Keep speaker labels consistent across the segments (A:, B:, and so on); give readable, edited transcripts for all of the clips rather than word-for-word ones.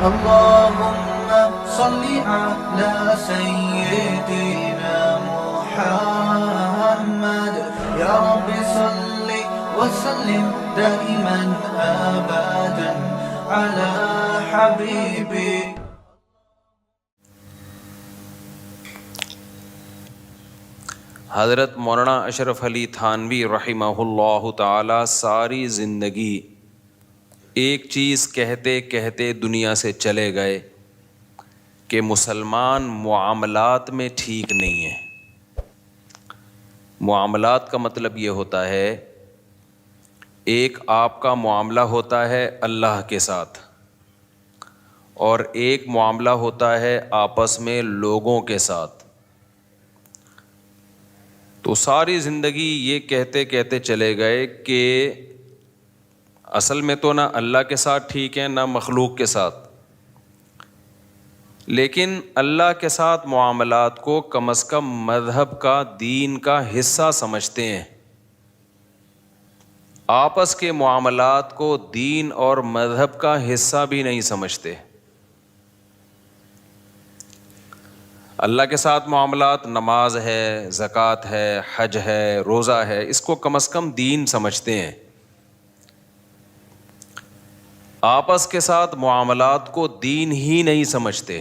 A: اللهم صل على سيدنا محمد يا رب صل وسلم دائما أبدا على حبيبي.
B: حضرت مولانا اشرف علی تھانوی رحمہ اللہ تعالی ساری زندگی ایک چیز کہتے کہتے دنیا سے چلے گئے کہ مسلمان معاملات میں ٹھیک نہیں ہے. معاملات کا مطلب یہ ہوتا ہے ایک آپ کا معاملہ ہوتا ہے اللہ کے ساتھ اور ایک معاملہ ہوتا ہے آپس میں لوگوں کے ساتھ. تو ساری زندگی یہ کہتے کہتے چلے گئے کہ اصل میں تو نہ اللہ کے ساتھ ٹھیک ہے نہ مخلوق کے ساتھ، لیکن اللہ کے ساتھ معاملات کو کم از کم مذہب کا، دین کا حصہ سمجھتے ہیں. آپس کے معاملات کو دین اور مذہب کا حصہ بھی نہیں سمجھتے. اللہ کے ساتھ معاملات نماز ہے، زکوٰۃ ہے، حج ہے، روزہ ہے، اس کو کم از کم دین سمجھتے ہیں. آپس کے ساتھ معاملات کو دین ہی نہیں سمجھتے.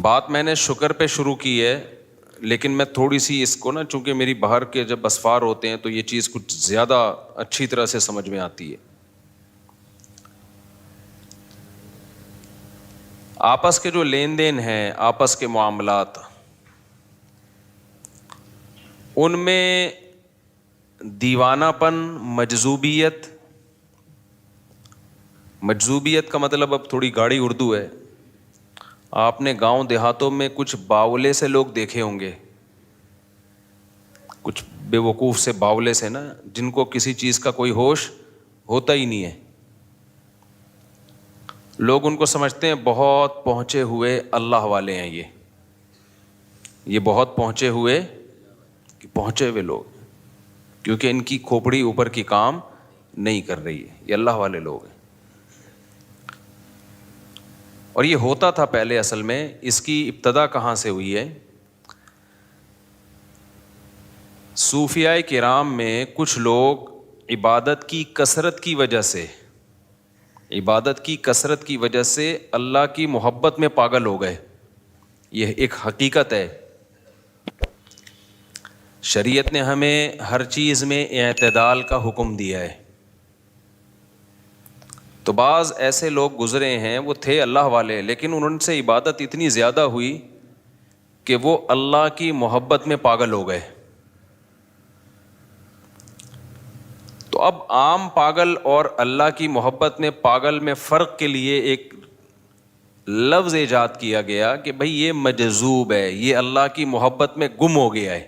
B: بات میں نے شکر پہ شروع کی ہے، لیکن میں تھوڑی سی اس کو نا، چونکہ میری باہر کے جب اسفار ہوتے ہیں تو یہ چیز کچھ زیادہ اچھی طرح سے سمجھ میں آتی ہے. آپس کے جو لین دین ہیں، آپس کے معاملات، ان میں دیوانہ پن، مجذوبیت کا مطلب اب تھوڑی گاڑی اردو ہے. آپ نے گاؤں دیہاتوں میں کچھ باولے سے لوگ دیکھے ہوں گے، کچھ بے وقوف سے باولے سے نا، جن کو کسی چیز کا کوئی ہوش ہوتا ہی نہیں ہے. لوگ ان کو سمجھتے ہیں بہت پہنچے ہوئے اللہ والے ہیں، یہ بہت پہنچے ہوئے لوگ، کیونکہ ان کی کھوپڑی اوپر کی کام نہیں کر رہی ہے، یہ اللہ والے لوگ ہیں. اور یہ ہوتا تھا پہلے. اصل میں اس کی ابتدا کہاں سے ہوئی ہے؟ صوفیاء کرام میں کچھ لوگ عبادت کی کثرت کی وجہ سے اللہ کی محبت میں پاگل ہو گئے. یہ ایک حقیقت ہے. شریعت نے ہمیں ہر چیز میں اعتدال کا حکم دیا ہے. تو بعض ایسے لوگ گزرے ہیں، وہ تھے اللہ والے، لیکن ان سے عبادت اتنی زیادہ ہوئی کہ وہ اللہ کی محبت میں پاگل ہو گئے. تو اب عام پاگل اور اللہ کی محبت میں پاگل میں فرق کے لیے ایک لفظ ایجاد کیا گیا کہ بھئی یہ مجذوب ہے، یہ اللہ کی محبت میں گم ہو گیا ہے،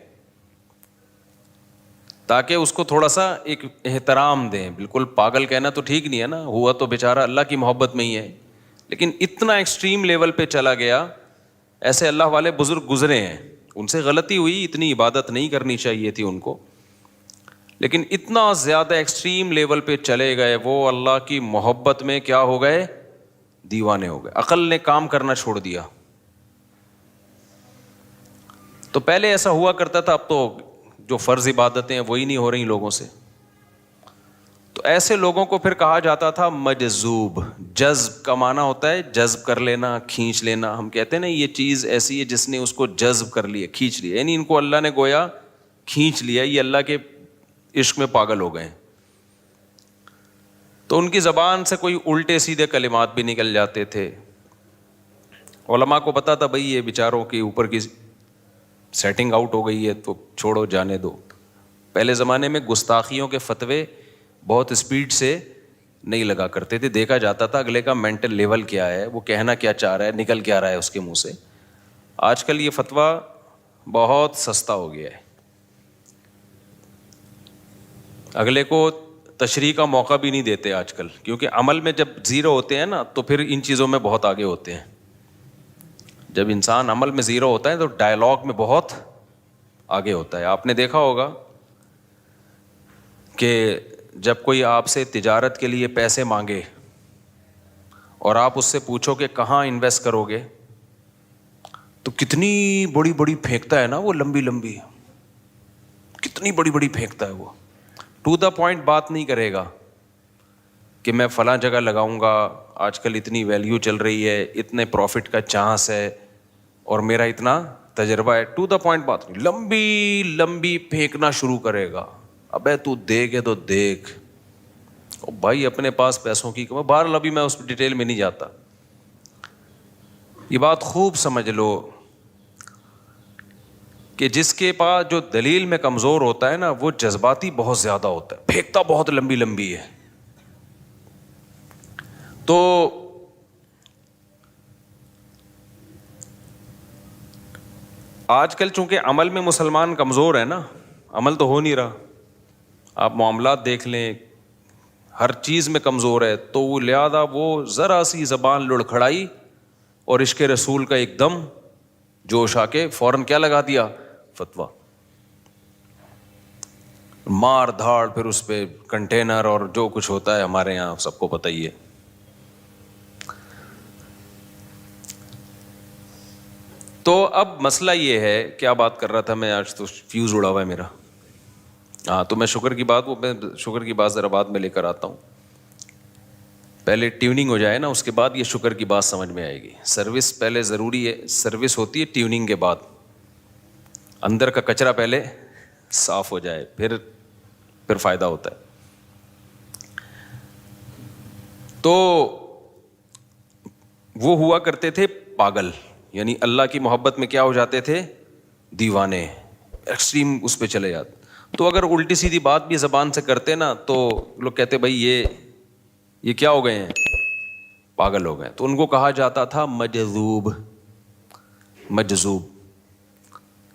B: تاکہ اس کو تھوڑا سا ایک احترام دیں. بالکل پاگل کہنا تو ٹھیک نہیں ہے نا، ہوا تو بیچارہ اللہ کی محبت میں ہی ہے، لیکن اتنا ایکسٹریم لیول پہ چلا گیا. ایسے اللہ والے بزرگ گزرے ہیں، ان سے غلطی ہوئی، اتنی عبادت نہیں کرنی چاہیے تھی ان کو، لیکن اتنا زیادہ ایکسٹریم لیول پہ چلے گئے وہ اللہ کی محبت میں کیا ہو گئے؟ دیوانے ہو گئے. عقل نے کام کرنا چھوڑ دیا. تو پہلے ایسا ہوا کرتا تھا، اب تو جو فرض عبادتیں ہیں وہی نہیں ہو رہی لوگوں سے. تو ایسے لوگوں کو پھر کہا جاتا تھا مجذوب. جذب کا معنی ہوتا ہے جذب کر لینا، کھینچ لینا. ہم کہتے ہیں نا یہ چیز ایسی ہے جس نے اس کو جذب کر لیا، کھینچ لیا، یعنی ان کو اللہ نے گویا کھینچ لیا، یہ اللہ کے عشق میں پاگل ہو گئے. تو ان کی زبان سے کوئی الٹے سیدھے کلمات بھی نکل جاتے تھے. علماء کو پتا تھا بھئی یہ بیچاروں کے اوپر کی سیٹنگ آؤٹ ہو گئی ہے تو چھوڑو، جانے دو. پہلے زمانے میں گستاخیوں کے فتوے بہت اسپیڈ سے نہیں لگا کرتے تھے، دیکھا جاتا تھا اگلے کا مینٹل لیول کیا ہے، وہ کہنا کیا چاہ رہا ہے، نکل کیا رہا ہے اس کے منہ سے. آج کل یہ فتویٰ بہت سستا ہو گیا ہے، اگلے کو تشریح کا موقع بھی نہیں دیتے آج کل، کیونکہ عمل میں جب زیرو ہوتے ہیں نا تو پھر ان چیزوں میں بہت آگے ہوتے ہیں. جب انسان عمل میں زیرو ہوتا ہے تو ڈائلاگ میں بہت آگے ہوتا ہے. آپ نے دیکھا ہوگا کہ جب کوئی آپ سے تجارت کے لیے پیسے مانگے اور آپ اس سے پوچھو کہ کہاں انویسٹ کرو گے، تو کتنی بڑی بڑی پھینکتا ہے نا وہ، لمبی لمبی کتنی بڑی بڑی پھینکتا ہے وہ، ٹو دا پوائنٹ بات نہیں کرے گا کہ میں فلاں جگہ لگاؤں گا، آج کل اتنی ویلیو چل رہی ہے، اتنے پروفٹ کا چانس ہے اور میرا اتنا تجربہ ہے. ٹو دا پوائنٹ بات نہیں، لمبی لمبی پھینکنا شروع کرے گا. ابے تو دیکھے تو دیکھ بھائی، اپنے پاس پیسوں کی کمی. بہرحال ابھی میں اس ڈیٹیل میں نہیں جاتا. یہ بات خوب سمجھ لو کہ جس کے پاس جو دلیل میں کمزور ہوتا ہے نا، وہ جذباتی بہت زیادہ ہوتا ہے، پھینکتا بہت لمبی لمبی ہے. تو آج کل چونکہ عمل میں مسلمان کمزور ہے نا، عمل تو ہو نہیں رہا. آپ معاملات دیکھ لیں، ہر چیز میں کمزور ہے، تو وہ لہذا وہ ذرا سی زبان لڑکھڑائی اور عشق رسول کا ایک دم جوش آ کے فوراً کیا لگا دیا، فتویٰ، مار دھاڑ، پھر اس پہ کنٹینر اور جو کچھ ہوتا ہے ہمارے یہاں سب کو پتہ ہی ہے. تو اب مسئلہ یہ ہے، کیا بات کر رہا تھا میں، آج تو فیوز اڑا ہوا ہے میرا. ہاں، تو میں شکر کی بات ذرا بعد میں لے کر آتا ہوں. پہلے ٹیوننگ ہو جائے نا، اس کے بعد یہ شکر کی بات سمجھ میں آئے گی. سروس پہلے ضروری ہے، سروس ہوتی ہے ٹیوننگ کے بعد. اندر کا کچرا پہلے صاف ہو جائے، پھر فائدہ ہوتا ہے. تو وہ ہوا کرتے تھے پاگل، یعنی اللہ کی محبت میں کیا ہو جاتے تھے، دیوانے، ایکسٹریم اس پہ چلے جاتے. تو اگر الٹی سیدھی بات بھی زبان سے کرتے نا، تو لوگ کہتے بھائی یہ کیا ہو گئے ہیں، پاگل ہو گئے. تو ان کو کہا جاتا تھا مجذوب،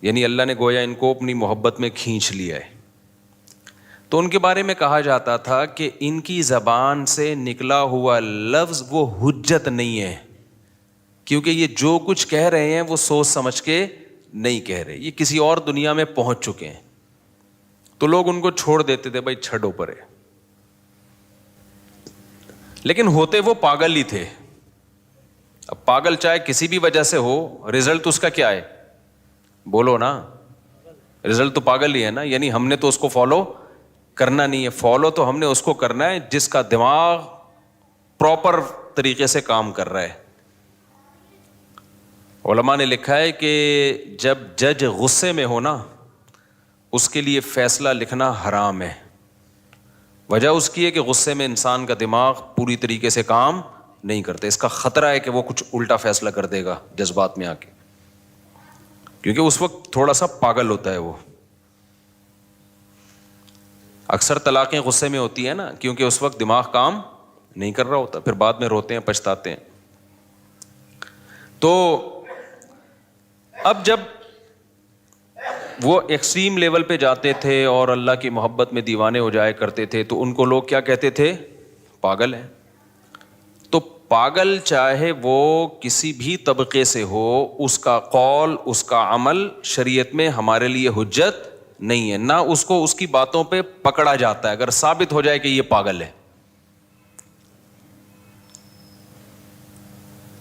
B: یعنی اللہ نے گویا ان کو اپنی محبت میں کھینچ لیا ہے. تو ان کے بارے میں کہا جاتا تھا کہ ان کی زبان سے نکلا ہوا لفظ وہ حجت نہیں ہے، کیونکہ یہ جو کچھ کہہ رہے ہیں وہ سوچ سمجھ کے نہیں کہہ رہے، یہ کسی اور دنیا میں پہنچ چکے ہیں. تو لوگ ان کو چھوڑ دیتے تھے، بھائی چھڈو پرے. لیکن ہوتے وہ پاگل ہی تھے. اب پاگل چاہے کسی بھی وجہ سے ہو، رزلٹ اس کا کیا ہے، بولو نا، رزلٹ تو پاگل ہی ہے نا. یعنی ہم نے تو اس کو فالو کرنا نہیں ہے، فالو تو ہم نے اس کو کرنا ہے جس کا دماغ پراپر طریقے سے کام کر رہا ہے. علماء نے لکھا ہے کہ جب جج غصے میں ہو نا، اس کے لیے فیصلہ لکھنا حرام ہے. وجہ اس کی ہے کہ غصے میں انسان کا دماغ پوری طریقے سے کام نہیں کرتا. اس کا خطرہ ہے کہ وہ کچھ الٹا فیصلہ کر دے گا جذبات میں آ کے، کیونکہ اس وقت تھوڑا سا پاگل ہوتا ہے وہ. اکثر طلاقیں غصے میں ہوتی ہیں نا، کیونکہ اس وقت دماغ کام نہیں کر رہا ہوتا، پھر بعد میں روتے ہیں، پچھتاتے ہیں. تو اب جب وہ ایکسٹریم لیول پہ جاتے تھے اور اللہ کی محبت میں دیوانے ہو جائے کرتے تھے، تو ان کو لوگ کیا کہتے تھے، پاگل ہیں. تو پاگل چاہے وہ کسی بھی طبقے سے ہو، اس کا قول، اس کا عمل شریعت میں ہمارے لیے حجت نہیں ہے، نہ اس کو اس کی باتوں پہ پکڑا جاتا ہے اگر ثابت ہو جائے کہ یہ پاگل ہے.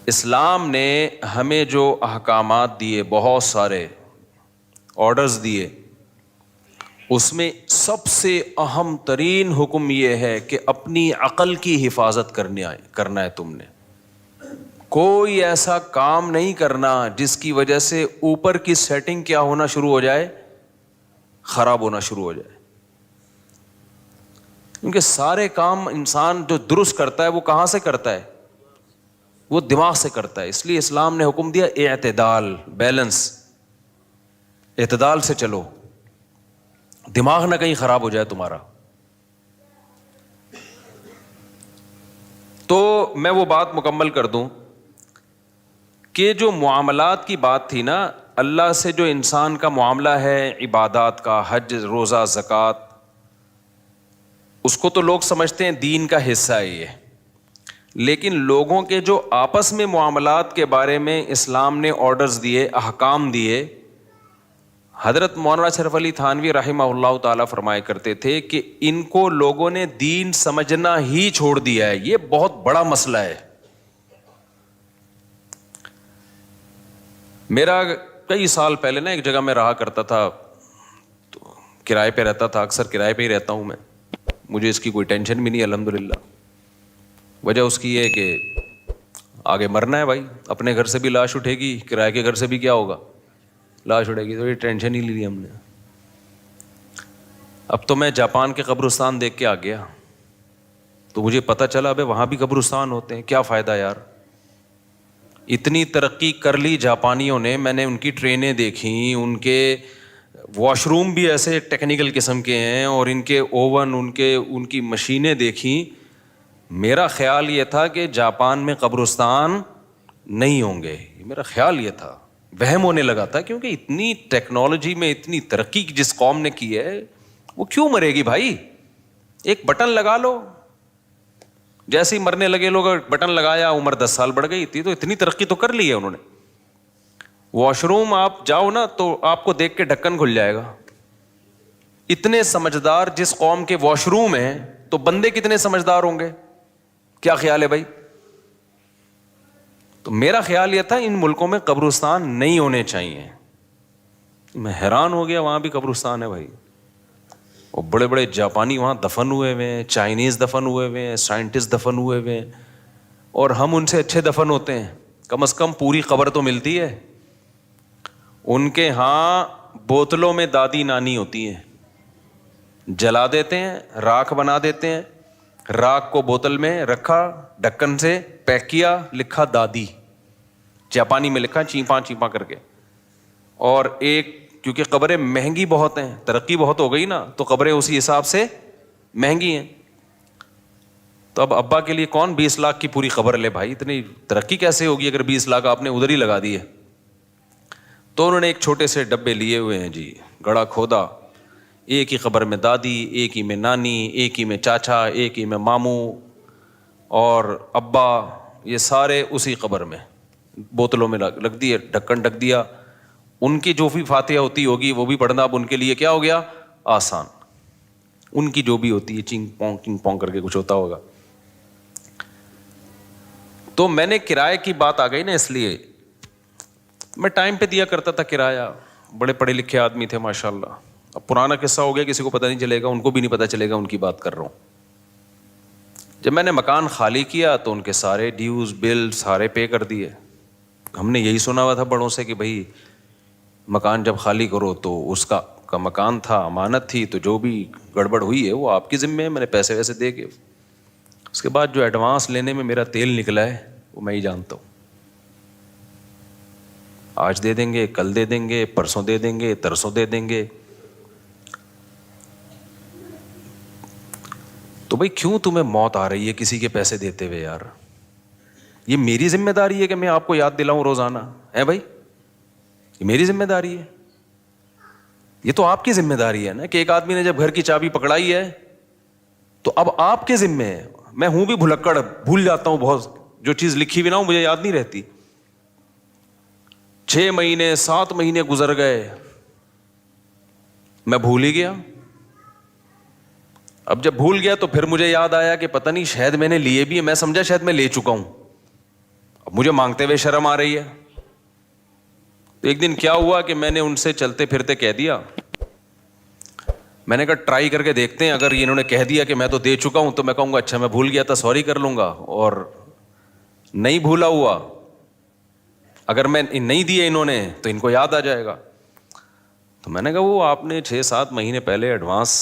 B: اسلام نے ہمیں جو احکامات دیے، بہت سارے آرڈرز دیے، اس میں سب سے اہم ترین حکم یہ ہے کہ اپنی عقل کی حفاظت کرنا ہے. تم نے کوئی ایسا کام نہیں کرنا جس کی وجہ سے اوپر کی سیٹنگ کیا ہونا شروع ہو جائے، خراب ہونا شروع ہو جائے. کیونکہ سارے کام انسان جو درست کرتا ہے وہ کہاں سے کرتا ہے، وہ دماغ سے کرتا ہے. اس لیے اسلام نے حکم دیا اعتدال، بیلنس، اعتدال سے چلو، دماغ نہ کہیں خراب ہو جائے تمہارا. تو میں وہ بات مکمل کر دوں کہ جو معاملات کی بات تھی نا، اللہ سے جو انسان کا معاملہ ہے، عبادات کا، حج، روزہ، زکوٰۃ، اس کو تو لوگ سمجھتے ہیں دین کا حصہ ہے یہ. لیکن لوگوں کے جو آپس میں معاملات کے بارے میں اسلام نے آرڈرز دیے، احکام دیے، حضرت مولانا اشرف علی تھانوی رحمہ اللہ تعالیٰ فرمایا کرتے تھے کہ ان کو لوگوں نے دین سمجھنا ہی چھوڑ دیا ہے، یہ بہت بڑا مسئلہ ہے. میرا کئی سال پہلے نا ایک جگہ میں رہا کرتا تھا، تو کرائے پہ رہتا تھا، اکثر کرائے پہ ہی رہتا ہوں میں، مجھے اس کی کوئی ٹینشن بھی نہیں الحمدللہ. وجہ اس کی یہ کہ آگے مرنا ہے بھائی، اپنے گھر سے بھی لاش اٹھے گی، کرائے کے گھر سے بھی کیا ہوگا، لاش اٹھے گی، تو یہ ٹینشن ہی نہیں لی ہم نے. اب تو میں جاپان کے قبرستان دیکھ کے آ گیا، تو مجھے پتہ چلا ابے وہاں بھی قبرستان ہوتے ہیں. کیا فائدہ یار، اتنی ترقی کر لی جاپانیوں نے، میں نے ان کی ٹرینیں دیکھیں، ان کے واش روم بھی ایسے ٹیکنیکل قسم کے ہیں، اور ان کے اوون، ان کی مشینیں دیکھیں. میرا خیال یہ تھا کہ جاپان میں قبرستان نہیں ہوں گے، میرا خیال یہ تھا، وہم ہونے لگا تھا، کیونکہ اتنی ٹیکنالوجی میں اتنی ترقی جس قوم نے کی ہے وہ کیوں مرے گی بھائی؟ ایک بٹن لگا لو، جیسے ہی مرنے لگے لوگ بٹن لگایا، عمر 10 سال بڑھ گئی تھی. تو اتنی ترقی تو کر لی ہے انہوں نے. واش روم آپ جاؤ نا تو آپ کو دیکھ کے ڈھکن کھل جائے گا. اتنے سمجھدار جس قوم کے واش روم ہیں تو بندے کتنے سمجھدار ہوں گے؟ کیا خیال ہے بھائی؟ تو میرا خیال یہ تھا ان ملکوں میں قبرستان نہیں ہونے چاہیے. میں حیران ہو گیا، وہاں بھی قبرستان ہے بھائی، اور بڑے بڑے جاپانی وہاں دفن ہوئے ہوئے ہیں، چائنیز دفن ہوئے ہوئے ہیں، سائنٹسٹ دفن ہوئے ہوئے ہیں، اور ہم ان سے اچھے دفن ہوتے ہیں. کم از کم پوری قبر تو ملتی ہے. ان کے ہاں بوتلوں میں دادی نانی ہوتی ہیں، جلا دیتے ہیں، راکھ بنا دیتے ہیں، راکھ کو بوتل میں رکھا، ڈھکن سے پیک کیا، لکھا دادی، جاپانی میں لکھا چیپاں چیپاں کر کے. اور ایک کیونکہ قبریں مہنگی بہت ہیں، ترقی بہت ہو گئی نا، تو قبریں اسی حساب سے مہنگی ہیں. تو اب ابا کے لیے کون 20 لاکھ کی پوری قبر لے بھائی؟ اتنی ترقی کیسے ہوگی اگر 20 لاکھ آپ نے ادھر ہی لگا دیے؟ تو انہوں نے ایک چھوٹے سے ڈبے لیے ہوئے ہیں جی، گڑھا کھودا، ایک ہی قبر میں دادی، ایک ہی میں نانی، ایک ہی میں چاچا، ایک ہی میں ماموں اور ابا، یہ سارے اسی قبر میں بوتلوں میں لگ دیے، ڈھکن ڈھک دیا. ان کی جو بھی فاتحہ ہوتی ہوگی وہ بھی پڑھنا اب ان کے لیے کیا ہو گیا؟ آسان. ان کی جو بھی ہوتی ہے چنگ پونگ کر کے کچھ ہوتا ہوگا. تو میں نے کرائے کی بات آ گئی نا، اس لیے میں ٹائم پہ دیا کرتا تھا کرایہ. بڑے پڑھے لکھے آدمی تھے ماشاءاللہ. اب پرانا قصہ ہو گیا، کسی کو پتہ نہیں چلے گا، ان کو بھی نہیں پتہ چلے گا ان کی بات کر رہا ہوں. جب میں نے مکان خالی کیا تو ان کے سارے ڈیوز بل سارے پے کر دیے. ہم نے یہی سنا ہوا تھا بڑوں سے کہ بھائی مکان جب خالی کرو تو اس کا مکان تھا، امانت تھی، تو جو بھی گڑبڑ ہوئی ہے وہ آپ کے ذمہ ہے. میں نے پیسے ویسے دے کے، اس کے بعد جو ایڈوانس لینے میں میرا تیل نکلا ہے وہ میں ہی جانتا ہوں. آج دے دیں گے، کل دے دیں گے، پرسوں دے دیں گے، ترسوں دے دیں گے. تو بھائی کیوں تمہیں موت آ رہی ہے کسی کے پیسے دیتے ہوئے یار؟ یہ میری ذمہ داری ہے کہ میں آپ کو یاد دلاؤں روزانہ ہے بھائی؟ یہ میری ذمہ داری ہے. یہ تو آپ کی ذمہ داری ہے نا کہ ایک آدمی نے جب گھر کی چابی پکڑائی ہے تو اب آپ کے ذمہ ہے. میں ہوں بھی بھلکڑ، بھول جاتا ہوں بہت، جو چیز لکھی ہوئی نہ ہو مجھے یاد نہیں رہتی. 6 مہینے 7 مہینے گزر گئے، میں بھول ہی گیا. اب جب بھول گیا تو پھر مجھے یاد آیا کہ پتہ نہیں شاید میں نے لیے بھی ہیں، میں سمجھا شاید میں لے چکا ہوں، اب مجھے مانگتے ہوئے شرم آ رہی ہے. تو ایک دن کیا ہوا کہ میں نے ان سے چلتے پھرتے کہہ دیا، میں نے کہا ٹرائی کر کے دیکھتے ہیں، اگر انہوں نے کہہ دیا کہ میں تو دے چکا ہوں تو میں کہوں گا اچھا میں بھول گیا تھا، سوری کر لوں گا. اور نہیں بھولا ہوا، اگر میں نہیں دیے انہوں نے تو ان کو یاد آ جائے گا. تو میں نے کہا وہ آپ نے 6-7 مہینے پہلے ایڈوانس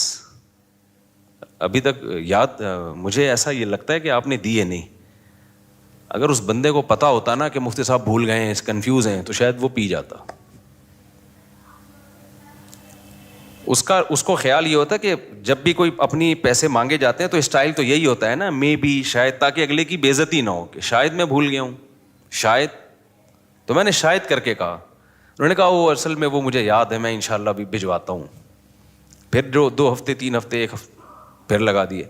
B: ابھی تک یاد، مجھے ایسا یہ لگتا ہے کہ آپ نے دیے نہیں. اگر اس بندے کو پتا ہوتا نا کہ مفتی صاحب بھول گئے ہیں، کنفیوز ہیں، تو شاید وہ پی جاتا. اس کو خیال یہ ہوتا ہے کہ جب بھی کوئی اپنی پیسے مانگے جاتے ہیں تو اسٹائل تو یہی ہوتا ہے نا، میں بھی شاید، تاکہ اگلے کی بے عزتی نہ ہو کہ شاید میں بھول گیا ہوں، شاید. تو میں نے شاید کر کے کہا. انہوں نے کہا وہ اصل میں وہ مجھے یاد ہے، میں انشاءاللہ ابھی بھجواتا ہوں. پھر جو 2 ہفتے 3 ہفتے 1 ہفتے پھر لگا دیے.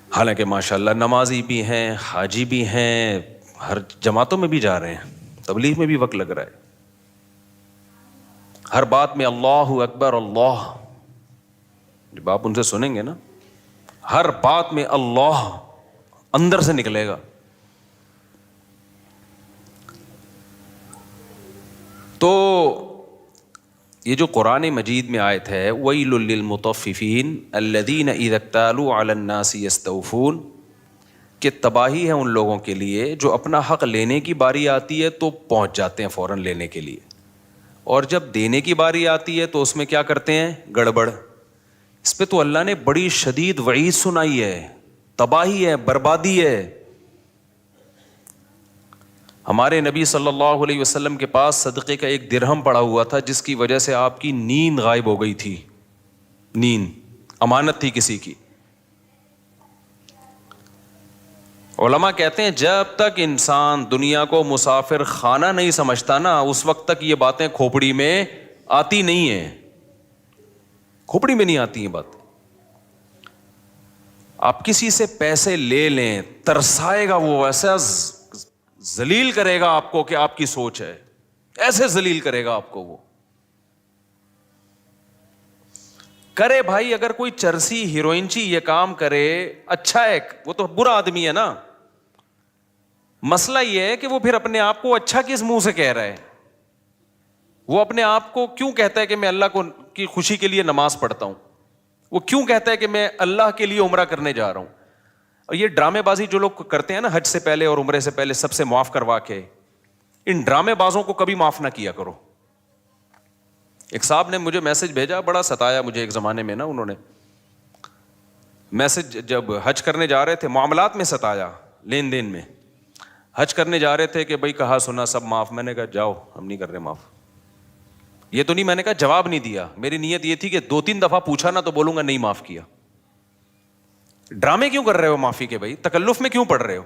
B: حالانکہ ماشاءاللہ نمازی بھی ہیں، حاجی بھی ہیں، ہر جماعتوں میں بھی جا رہے ہیں، تبلیغ میں بھی وقت لگ رہا ہے. ہر بات میں اللہ اکبر اللہ، جب آپ ان سے سنیں گے نا ہر بات میں اللہ اندر سے نکلے گا. تو یہ جو قرآن مجید میں آیت ہے وَيْلٌ لِّلْمُطَفِّفِينَ الَّذِينَ إِذَا اكْتَالُوا عَلَى النَّاسِ يَسْتَوْفُونَ، کہ تباہی ہے ان لوگوں کے لیے جو اپنا حق لینے کی باری آتی ہے تو پہنچ جاتے ہیں فوراً لینے کے لیے، اور جب دینے کی باری آتی ہے تو اس میں کیا کرتے ہیں؟ گڑبڑ. اس پہ تو اللہ نے بڑی شدید وعید سنائی ہے، تباہی ہے، بربادی ہے. ہمارے نبی صلی اللہ علیہ وسلم کے پاس صدقے کا ایک درہم پڑا ہوا تھا جس کی وجہ سے آپ کی نیند غائب ہو گئی تھی. نیند امانت تھی کسی کی. علماء کہتے ہیں جب تک انسان دنیا کو مسافر خانہ نہیں سمجھتا نا اس وقت تک یہ باتیں کھوپڑی میں آتی نہیں ہیں، کھوپڑی میں نہیں آتی ہیں باتیں. آپ کسی سے پیسے لے لیں ترسائے گا وہ، ایسا ذلیل کرے گا آپ کو کہ آپ کی سوچ ہے، ایسے ذلیل کرے گا آپ کو وہ. کرے بھائی، اگر کوئی چرسی ہیروئنچی یہ کام کرے اچھا ہے، وہ تو برا آدمی ہے نا. مسئلہ یہ ہے کہ وہ پھر اپنے آپ کو اچھا کس منہ سے کہہ رہا ہے؟ وہ اپنے آپ کو کیوں کہتا ہے کہ میں اللہ کو کی خوشی کے لیے نماز پڑھتا ہوں؟ وہ کیوں کہتا ہے کہ میں اللہ کے لیے عمرہ کرنے جا رہا ہوں؟ اور یہ ڈرامے بازی جو لوگ کرتے ہیں نا حج سے پہلے اور عمرے سے پہلے سب سے معاف کروا کے، ان ڈرامے بازوں کو کبھی معاف نہ کیا کرو. ایک صاحب نے مجھے میسج بھیجا، بڑا ستایا مجھے ایک زمانے میں نا، انہوں نے میسج جب حج کرنے جا رہے تھے معاملات میں ستایا، لین دین میں. حج کرنے جا رہے تھے کہ بھائی کہا سنا سب معاف. میں نے کہا جاؤ ہم نہیں کر رہے معاف. یہ تو نہیں، میں نے کہا جواب نہیں دیا، میری نیت یہ تھی کہ 2-3 دفعہ پوچھا نا تو بولوں گا نہیں معاف کیا. ڈرامے کیوں کر رہے ہو معافی کے بھائی؟ تکلف میں کیوں پڑ رہے ہو؟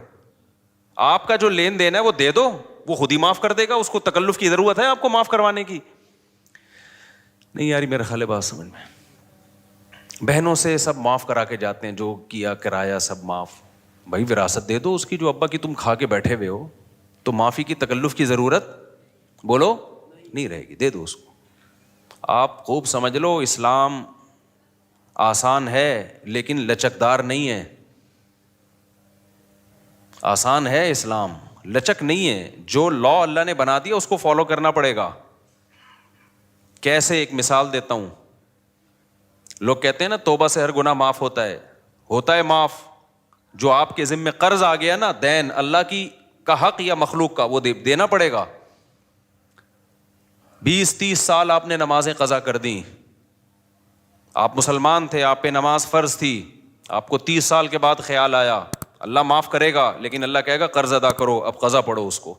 B: آپ کا جو لین دین ہے وہ دے دو، وہ خود ہی معاف کر دے گا. اس کو تکلف کی ضرورت ہے آپ کو معاف کروانے کی؟ نہیں یاری، میرا خیال ہے بات سمجھ میں. بہنوں سے سب معاف کرا کے جاتے ہیں، جو کیا کرایا سب معاف. بھائی وراثت دے دو اس کی جو ابا کی تم کھا کے بیٹھے ہوئے ہو، تو معافی کی تکلف کی ضرورت بولو نہیں رہے گی، دے دو اس کو. آپ خوب سمجھ لو اسلام آسان ہے لیکن لچکدار نہیں ہے. آسان ہے اسلام، لچک نہیں ہے. جو لا اللہ نے بنا دیا اس کو فالو کرنا پڑے گا. کیسے؟ ایک مثال دیتا ہوں. لوگ کہتے ہیں نا توبہ سے ہر گناہ معاف ہوتا ہے. ہوتا ہے معاف. جو آپ کے ذمہ قرض آ گیا نا، دین اللہ کی کا حق یا مخلوق کا، وہ دینا پڑے گا. 20-30 سال آپ نے نمازیں قضا کر دیں، آپ مسلمان تھے، آپ پہ نماز فرض تھی، آپ کو 30 سال کے بعد خیال آیا اللہ معاف کرے گا، لیکن اللہ کہے گا قرض ادا کرو، اب قضا پڑھو اس کو.